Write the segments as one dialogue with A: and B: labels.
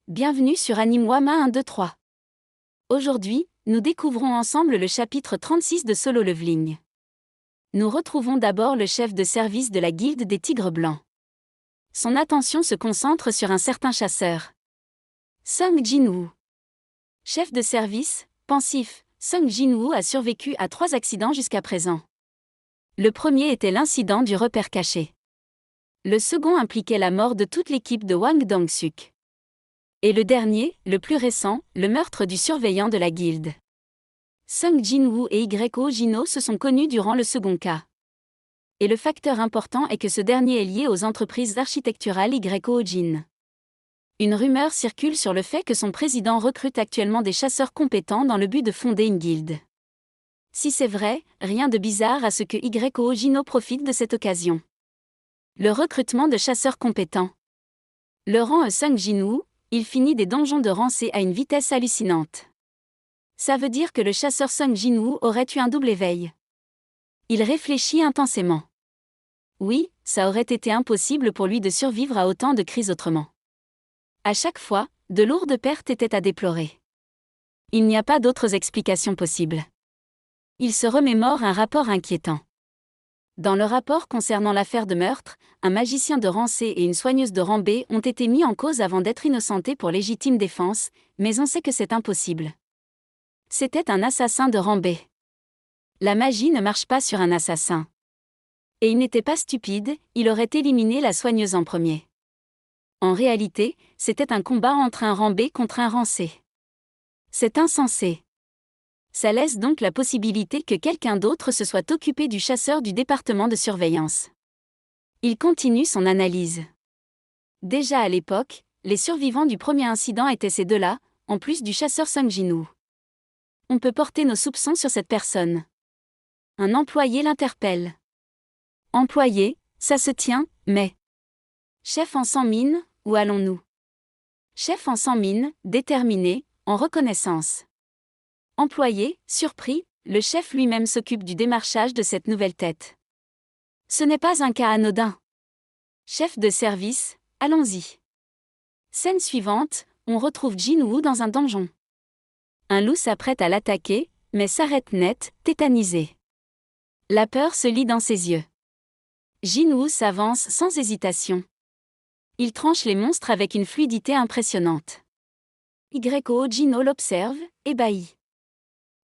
A: Bienvenue sur Anime Wama 123. Aujourd'hui, nous découvrons ensemble le chapitre 36 de Solo Leveling. Nous retrouvons d'abord le chef de service de la guilde des Tigres Blancs. Son attention se concentre sur un certain chasseur. Sung Jinwoo. Chef de service, pensif, Sung Jinwoo a survécu à 3 accidents jusqu'à présent. Le premier était l'incident du repère caché. Le second impliquait la mort de toute l'équipe de Wang Dong-suk. Et le dernier, le plus récent, le meurtre du surveillant de la guilde. Sung Jinwoo et Yo Jino se sont connus durant le second cas. Et le facteur important est que ce dernier est lié aux entreprises architecturales Yo Jin. Une rumeur circule sur le fait que son président recrute actuellement des chasseurs compétents dans le but de fonder une guilde. Si c'est vrai, rien de bizarre à ce que Yo Jino profite de cette occasion. Le recrutement de chasseurs compétents. Le rang Sung Jinwoo, il finit des donjons de rang C à une vitesse hallucinante. Ça veut dire que le chasseur Sung Jinwoo aurait eu un double éveil. Il réfléchit intensément. Oui, ça aurait été impossible pour lui de survivre à autant de crises autrement. À chaque fois, de lourdes pertes étaient à déplorer. Il n'y a pas d'autres explications possibles. Il se remémore un rapport inquiétant. Dans le rapport concernant l'affaire de meurtre, un magicien de rang C et une soigneuse de rang B ont été mis en cause avant d'être innocentés pour légitime défense, mais on sait que c'est impossible. C'était un assassin de rang B. La magie ne marche pas sur un assassin. Et il n'était pas stupide, il aurait éliminé la soigneuse en premier. En réalité, c'était un combat entre un rang B contre un rang C. C'est insensé. Ça laisse donc la possibilité que quelqu'un d'autre se soit occupé du chasseur du département de surveillance. Il continue son analyse. Déjà à l'époque, les survivants du premier incident étaient ces deux-là, en plus du chasseur Sung Jinwoo. On peut porter nos soupçons sur cette personne. Un employé l'interpelle. Employé, ça se tient, mais... Chef en sans mine, où allons-nous? Chef en sans mine, déterminé, en reconnaissance. Employé, surpris, le chef lui-même s'occupe du démarchage de cette nouvelle tête. Ce n'est pas un cas anodin. Chef de service, allons-y. Scène suivante, on retrouve Jinwoo dans un donjon. Un loup s'apprête à l'attaquer, mais s'arrête net, tétanisé. La peur se lit dans ses yeux. Jinwoo s'avance sans hésitation. Il tranche les monstres avec une fluidité impressionnante. Yo Jino l'observe, ébahi.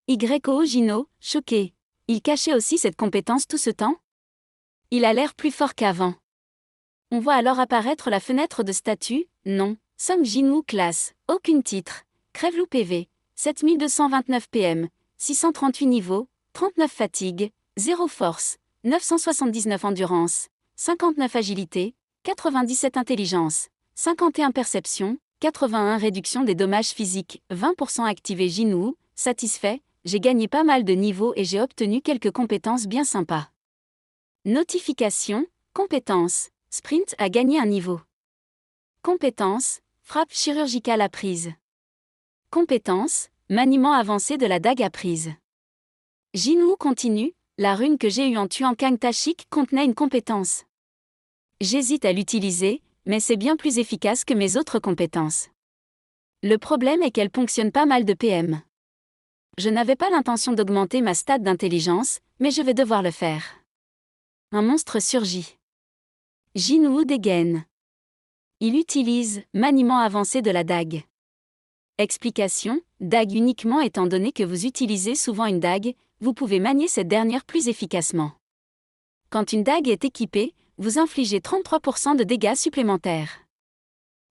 A: Yo Jino, choqué. Il cachait aussi cette compétence tout ce temps? Il a l'air plus fort qu'avant. On voit alors apparaître la fenêtre de statut, non, Sung Jinwoo classe, aucune titre, crève-loup PV, 7229 PM, 638 niveaux, 39 fatigue, 0 force, 979 endurance, 59 agilité, 97 intelligence, 51 perception, 81 réduction des dommages physiques, 20% activé Jinwoo, satisfait, j'ai gagné pas mal de niveaux et j'ai obtenu quelques compétences bien sympas. Notification, compétence, sprint a gagné un niveau. Compétence, frappe chirurgicale apprise. Compétence, maniement avancé de la dague apprise. Jinwoo continue, la rune que j'ai eue en tuant Kang Tashik contenait une compétence. J'hésite à l'utiliser, mais c'est bien plus efficace que mes autres compétences. Le problème est qu'elle ponctionne pas mal de PM. Je n'avais pas l'intention d'augmenter ma stat d'intelligence, mais je vais devoir le faire. Un monstre surgit. Jinwoo dégaine. Il utilise maniement avancé de la dague. Explication, dague uniquement étant donné que vous utilisez souvent une dague, vous pouvez manier cette dernière plus efficacement. Quand une dague est équipée, vous infligez 33% de dégâts supplémentaires.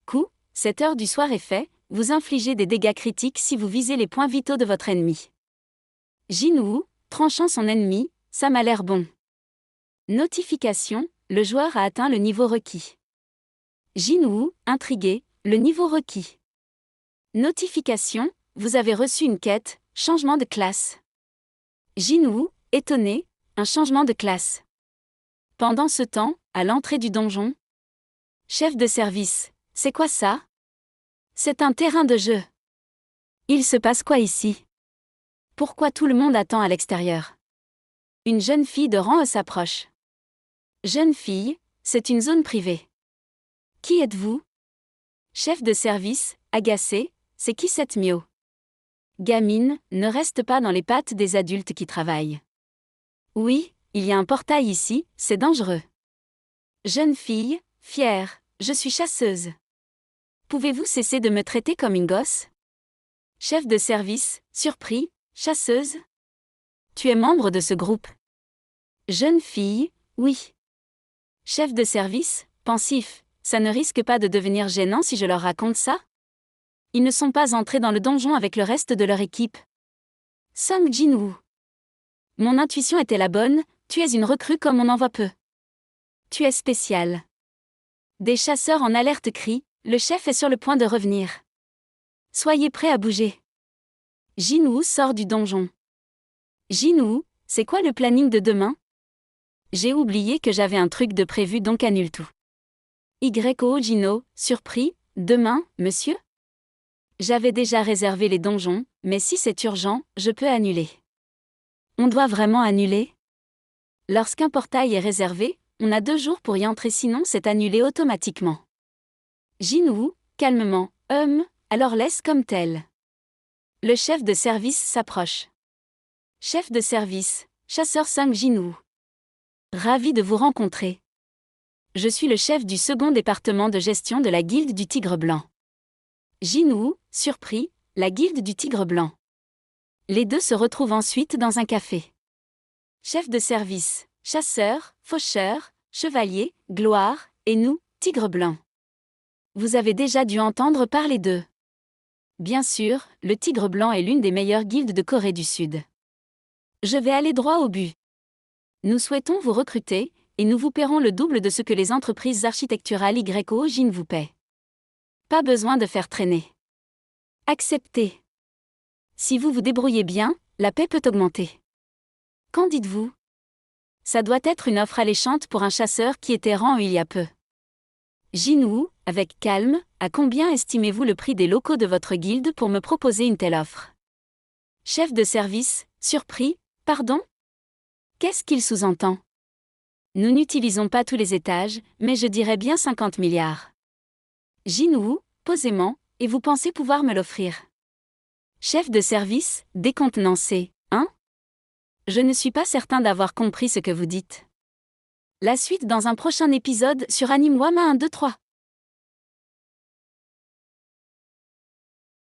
A: Coup, 7 heures du soir est fait, vous infligez des dégâts critiques si vous visez les points vitaux de votre ennemi. Jinwoo, tranchant son ennemi, ça m'a l'air bon. Notification, le joueur a atteint le niveau requis. Jinwoo, intrigué, le niveau requis. Notification, vous avez reçu une quête, changement de classe. Jinwoo, étonné, un changement de classe. Pendant ce temps, à l'entrée du donjon. Chef de service, c'est quoi ça? C'est un terrain de jeu. Il se passe quoi ici? Pourquoi tout le monde attend à l'extérieur? Une jeune fille de rang E s'approche. Jeune fille, c'est une zone privée. Qui êtes-vous? Chef de service, agacé, c'est qui cette Mio? Gamine, ne reste pas dans les pattes des adultes qui travaillent. Oui, il y a un portail ici, c'est dangereux. Jeune fille, fière, je suis chasseuse. Pouvez-vous cesser de me traiter comme une gosse? Chef de service, surpris, chasseuse? Tu es membre de ce groupe? Jeune fille, oui. Chef de service, pensif, ça ne risque pas de devenir gênant si je leur raconte ça? Ils ne sont pas entrés dans le donjon avec le reste de leur équipe. Sung Jin-woo. Mon intuition était la bonne, tu es une recrue comme on en voit peu. Tu es spécial. Des chasseurs en alerte crient, le chef est sur le point de revenir. Soyez prêts à bouger. Jin-woo sort du donjon. Jin-woo, c'est quoi le planning de demain? J'ai oublié que j'avais un truc de prévu donc annule tout. YO Jino, surpris, demain, monsieur? J'avais déjà réservé les donjons, mais si c'est urgent, je peux annuler. On doit vraiment annuler? Lorsqu'un portail est réservé, on a 2 jours pour y entrer sinon c'est annulé automatiquement. Jin-woo, calmement, alors laisse comme tel. Le chef de service s'approche. Chef de service, chasseur Sung Jin-woo. Ravi de vous rencontrer. Je suis le chef du second département de gestion de la Guilde du Tigre Blanc. Jin-woo, surpris, la Guilde du Tigre Blanc. Les deux se retrouvent ensuite dans un café. Chef de service, chasseur, faucheur, chevalier, gloire, et nous, Tigre Blanc. Vous avez déjà dû entendre parler d'eux. Bien sûr, le Tigre Blanc est l'une des meilleures guildes de Corée du Sud. Je vais aller droit au but. Nous souhaitons vous recruter, et nous vous paierons le double de ce que les entreprises architecturales YO Jin vous paient. Pas besoin de faire traîner. Acceptez. Si vous vous débrouillez bien, la paie peut augmenter. Qu'en dites-vous? Ça doit être une offre alléchante pour un chasseur qui était errant il y a peu. Jin-woo, avec calme, à combien estimez-vous le prix des locaux de votre guilde pour me proposer une telle offre? Chef de service, surpris, pardon? Qu'est-ce qu'il sous-entend? Nous n'utilisons pas tous les étages, mais je dirais bien 50 milliards. Jin-woo, posément, et vous pensez pouvoir me l'offrir? Chef de service, décontenancé, hein? Je ne suis pas certain d'avoir compris ce que vous dites. La suite dans un prochain épisode sur Anime Wama 1, 2, 3.